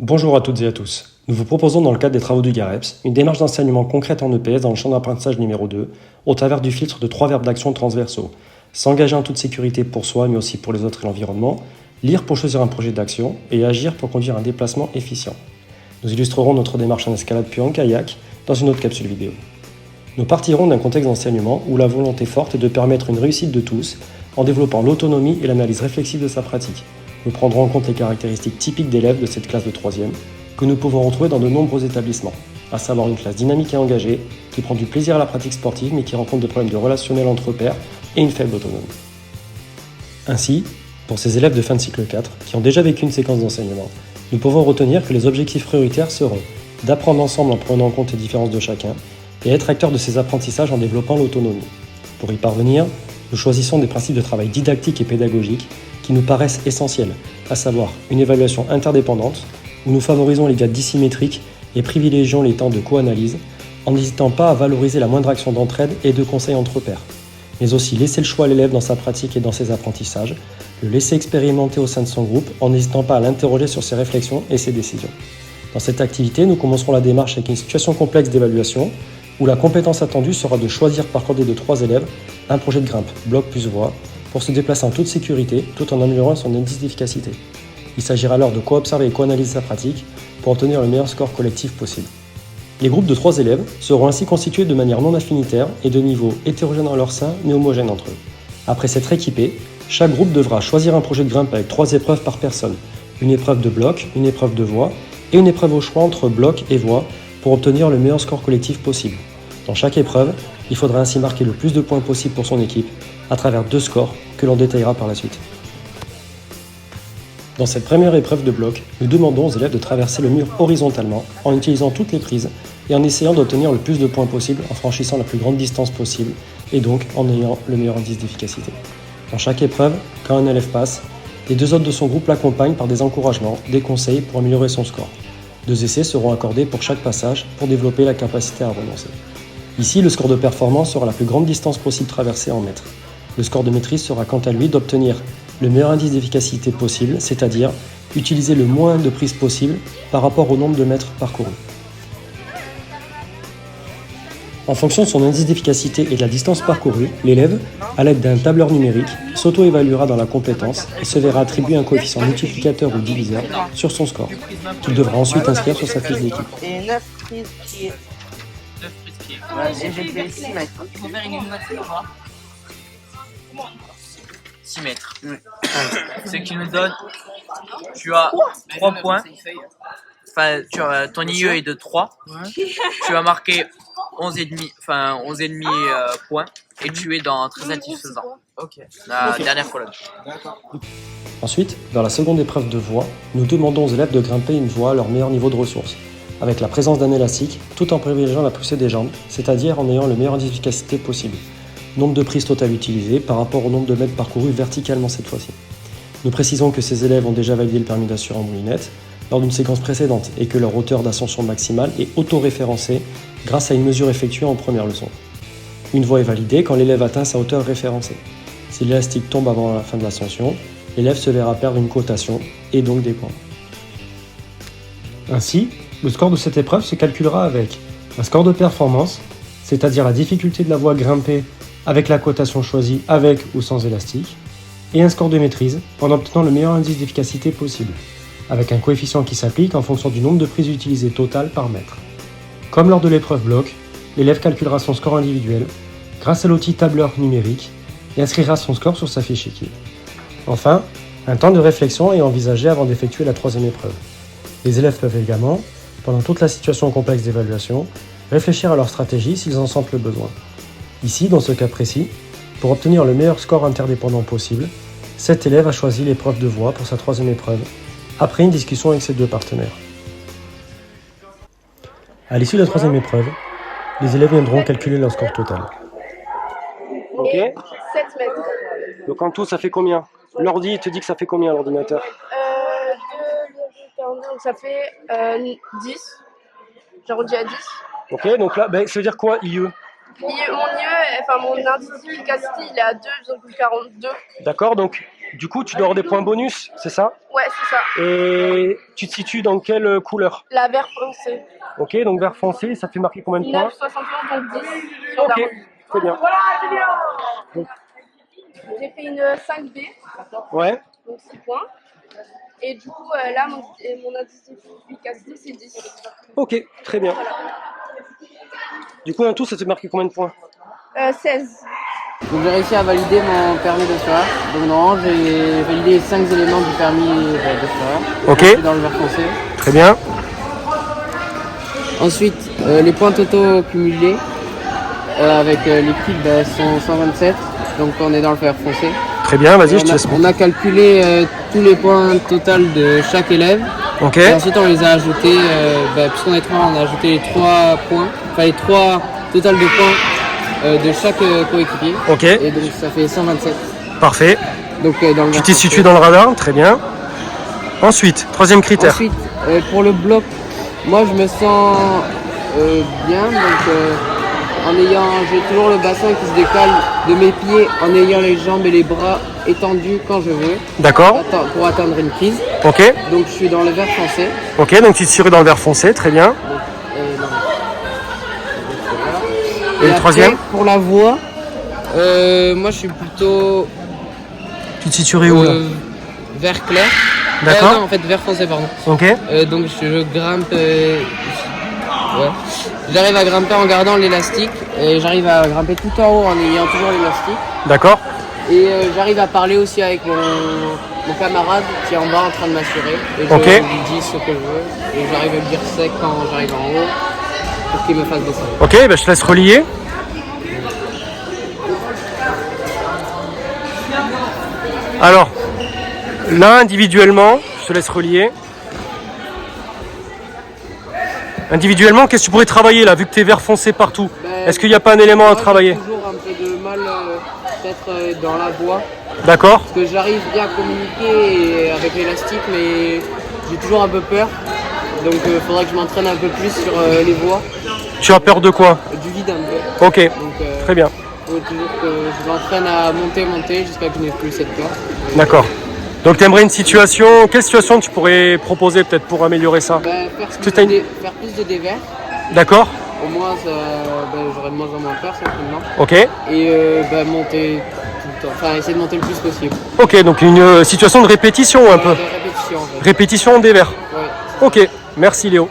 Bonjour à toutes et à tous. Nous vous proposons dans le cadre des travaux du GAREPS une démarche d'enseignement concrète en EPS dans le champ d'apprentissage numéro 2 au travers du filtre de 3 verbes d'action transversaux. S'engager en toute sécurité pour soi mais aussi pour les autres et l'environnement, lire pour choisir un projet d'action et agir pour conduire un déplacement efficient. Nous illustrerons notre démarche en escalade puis en kayak dans une autre capsule vidéo. Nous partirons d'un contexte d'enseignement où la volonté forte est de permettre une réussite de tous en développant l'autonomie et l'analyse réflexive de sa pratique. Nous prendrons en compte les caractéristiques typiques d'élèves de cette classe de 3e que nous pouvons retrouver dans de nombreux établissements, à savoir une classe dynamique et engagée qui prend du plaisir à la pratique sportive mais qui rencontre des problèmes de relationnel entre pairs et une faible autonomie. Ainsi, pour ces élèves de fin de cycle 4 qui ont déjà vécu une séquence d'enseignement, nous pouvons retenir que les objectifs prioritaires seront d'apprendre ensemble en prenant en compte les différences de chacun et être acteur de ces apprentissages en développant l'autonomie. Pour y parvenir, nous choisissons des principes de travail didactiques et pédagogiques qui nous paraissent essentiels, à savoir une évaluation interdépendante, où nous favorisons les dialogues dissymétriques et privilégions les temps de co-analyse, en n'hésitant pas à valoriser la moindre action d'entraide et de conseil entre pairs, mais aussi laisser le choix à l'élève dans sa pratique et dans ses apprentissages, le laisser expérimenter au sein de son groupe en n'hésitant pas à l'interroger sur ses réflexions et ses décisions. Dans cette activité, nous commencerons la démarche avec une situation complexe d'évaluation, où la compétence attendue sera de choisir par cordée de 3 élèves un projet de grimpe, bloc plus voie, pour se déplacer en toute sécurité tout en améliorant son indice d'efficacité. Il s'agira alors de co-observer et co-analyser sa pratique pour obtenir le meilleur score collectif possible. Les groupes de 3 élèves seront ainsi constitués de manière non affinitaire et de niveau hétérogène en leur sein mais homogène entre eux. Après s'être équipés, chaque groupe devra choisir un projet de grimpe avec 3 épreuves par personne, une épreuve de bloc, une épreuve de voie et une épreuve au choix entre bloc et voie pour obtenir le meilleur score collectif possible. Dans chaque épreuve, il faudra ainsi marquer le plus de points possible pour son équipe à travers 2 scores que l'on détaillera par la suite. Dans cette première épreuve de bloc, nous demandons aux élèves de traverser le mur horizontalement en utilisant toutes les prises et en essayant d'obtenir le plus de points possible en franchissant la plus grande distance possible et donc en ayant le meilleur indice d'efficacité. Dans chaque épreuve, quand un élève passe, les 2 autres de son groupe l'accompagnent par des encouragements, des conseils pour améliorer son score. 2 essais seront accordés pour chaque passage pour développer la capacité à renoncer. Ici, le score de performance sera la plus grande distance possible traversée en mètres. Le score de maîtrise sera quant à lui d'obtenir le meilleur indice d'efficacité possible, c'est-à-dire utiliser le moins de prises possible par rapport au nombre de mètres parcourus. En fonction de son indice d'efficacité et de la distance parcourue, l'élève, à l'aide d'un tableur numérique, s'auto-évaluera dans la compétence et se verra attribuer un coefficient multiplicateur ou diviseur sur son score, qu'il devra ensuite inscrire sur sa fiche d'équipe. Et 9 prises pieds. 9 prises pieds. Ouais, et j'ai fait 6 mètres. Il faut faire une élimination, quoi. 6 mètres. Ce qui nous donne, tu as 3 points. Enfin, ton IE est de 3. Tu as marqué 11,5 points. Et tu es dans très satisfaisant. La dernière colonne. Ensuite, dans la seconde épreuve de voie, nous demandons aux élèves de grimper une voie à leur meilleur niveau de ressources, avec la présence d'un élastique, tout en privilégiant la poussée des jambes, c'est-à-dire en ayant le meilleur indice d'efficacité possible. Nombre de prises totales utilisées par rapport au nombre de mètres parcourus verticalement cette fois-ci. Nous précisons que ces élèves ont déjà validé le permis d'assurer en moulinette lors d'une séquence précédente et que leur hauteur d'ascension maximale est auto-référencée grâce à une mesure effectuée en première leçon. Une voie est validée quand l'élève atteint sa hauteur référencée. Si l'élastique tombe avant la fin de l'ascension, l'élève se verra perdre une cotation et donc des points. Ainsi, le score de cette épreuve se calculera avec un score de performance, c'est-à-dire la difficulté de la voie grimpée avec la cotation choisie avec ou sans élastique, et un score de maîtrise en obtenant le meilleur indice d'efficacité possible, avec un coefficient qui s'applique en fonction du nombre de prises utilisées total par mètre. Comme lors de l'épreuve bloc, l'élève calculera son score individuel grâce à l'outil tableur numérique et inscrira son score sur sa fiche équipe. Enfin, un temps de réflexion est envisagé avant d'effectuer la 3e épreuve. Les élèves peuvent également, pendant toute la situation complexe d'évaluation, réfléchir à leur stratégie s'ils en sentent le besoin. Ici, dans ce cas précis, pour obtenir le meilleur score interdépendant possible, cet élève a choisi l'épreuve de voie pour sa 3e épreuve, après une discussion avec ses 2 partenaires. À l'issue de la 3e épreuve, les élèves viendront calculer leur score total. Ok. 7 mètres. Donc en tout, ça fait combien? L'ordi te dit que ça fait combien l'ordinateur? 2,42, donc ça fait 10. J'arrondis à 10. Ok, donc là, ça veut dire quoi, IE? Mon indice d'efficacité, il est à 2,42. D'accord, donc Du coup, tu dois avoir des points bonus, c'est ça? Ouais, c'est ça. Et tu te situes dans quelle couleur? La vert foncé. Ok, donc vert foncé, ça fait marquer combien de points? 9,61 donc 10 sur la Ok, revue. très bien. J'ai fait une 5B, Ouais, donc 6 points. Et du coup, là, mon indice d'efficacité, c'est 10. ok, très bien. Du coup, en tout, ça te fait marquer combien de points? 16. Donc j'ai réussi à valider mon permis de soir. Donc normalement j'ai validé 5 éléments du permis de soir. Ok. Je suis dans le vert foncé. Très bien. Ensuite les points totaux cumulés avec l'équipe sont 127. Donc on est dans le vert foncé. Très bien, vas-y, je te Et laisse. on a calculé tous les points total de chaque élève. Ok, Et ensuite on les a ajoutés, puisqu'on est 3, on a ajouté les 3 points, enfin les 3 total de points de chaque coéquipier. ok, Et donc ça fait 127. parfait. Donc dans le Tu vert t'es foncé. situé dans le radar, très bien. Ensuite, troisième critère. Ensuite, pour le bloc, moi je me sens bien, donc j'ai toujours le bassin qui se décale de mes pieds en ayant les jambes et les bras étendus quand je veux, D'accord, pour atteindre une prise. ok, Donc je suis dans le vert foncé. ok, donc tu te situes dans le vert foncé, très bien. Non. Et le après, troisième? pour la voix, moi je suis plutôt Tu te situerais où là? vert clair. D'accord. Non, en fait vert foncé, pardon. Ok, Donc je grimpe. Ouais. J'arrive à grimper en gardant l'élastique et j'arrive à grimper tout en haut en ayant toujours l'élastique. d'accord, Et j'arrive à parler aussi avec mon camarade qui est en bas en train de m'assurer. Et je Ok. lui dis ce que je veux. Et j'arrive à le dire sec quand j'arrive en haut pour qu'il me fasse descendre. ok, bah, je te laisse relier. Alors, là, individuellement, je te laisse relier. Individuellement, qu'est-ce que tu pourrais travailler là, vu que tu es vert foncé partout? Est-ce qu'il n'y a pas un élément à Moi, travailler? J'ai toujours un peu de mal peut-être dans la voix. D'accord, Parce que j'arrive bien à communiquer avec l'élastique, mais j'ai toujours un peu peur. Donc il faudrait que je m'entraîne un peu plus sur les voix. tu as peur de quoi? Du vide un peu. Ok, Donc très bien, il faut toujours que je m'entraîne à monter jusqu'à que je n'ai plus cette peur. d'accord. Donc tu aimerais une situation, quelle situation tu pourrais proposer peut-être pour améliorer ça? Faire plus de dévers. D'accord, Au moins j'aurai de moins en moins peur certainement. ok. Et monter tout le temps. Enfin essayer de monter le plus possible. Ok, donc une situation de répétition un peu. De répétition en fait. Répétition des verts. Ouais. Ok, merci Léo.